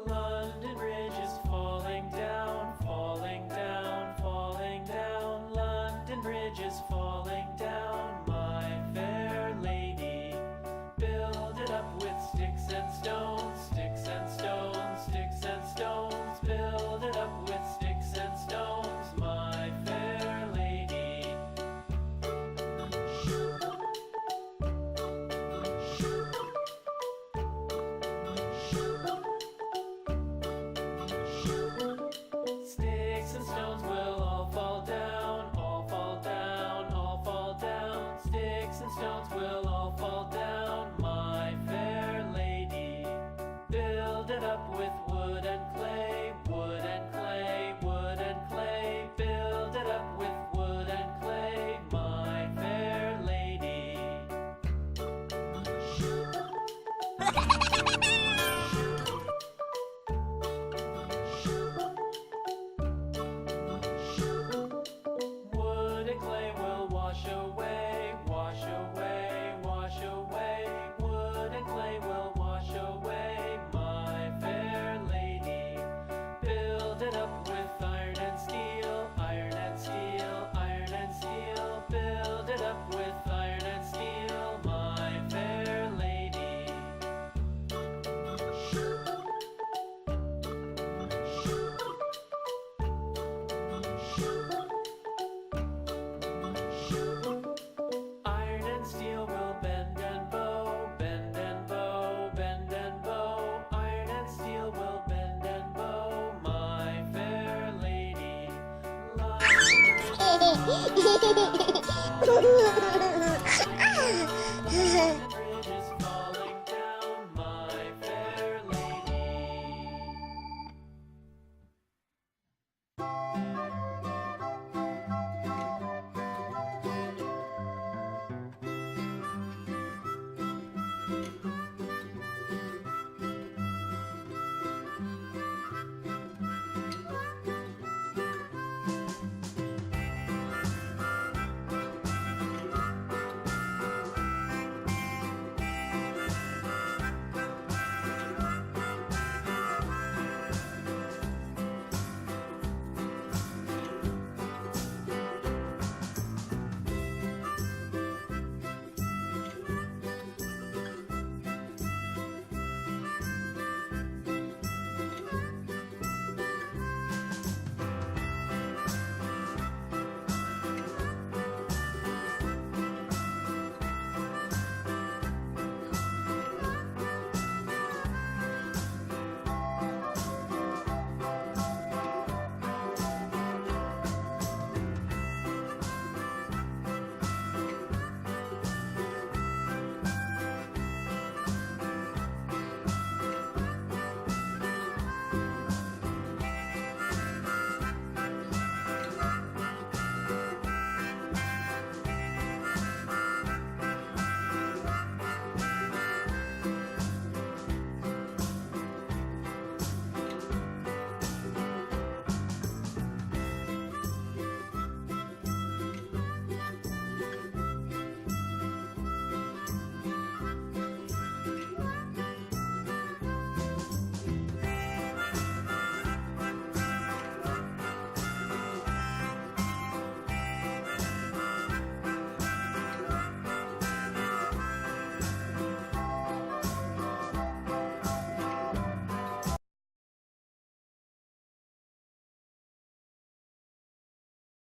London Bridge is falling down, falling down, falling down. London Bridge is falling down, my fair lady. Build it up with sticks and stones, sticks and stones, sticks and stones. Build it up with sticks and stones, my fair lady. Sticks and stones will all fall down, all fall down, all fall down. Sticks and stones will all fall down, my fair lady. Build it up with wood and clay, wood and clay, wood and clay. Build it up with wood and clay, my fair lady. Wood and clay will wash away, wash away, wash away. Wood and clay will wash away, my fair lady. Build it up with iron and steel, iron and steel, iron and steel. Build it up with iron and steel, my fair lady. Iron and steel will bend and bow, bend and bow, bend and bow. Iron and steel will bend and bow, my fair lady. Love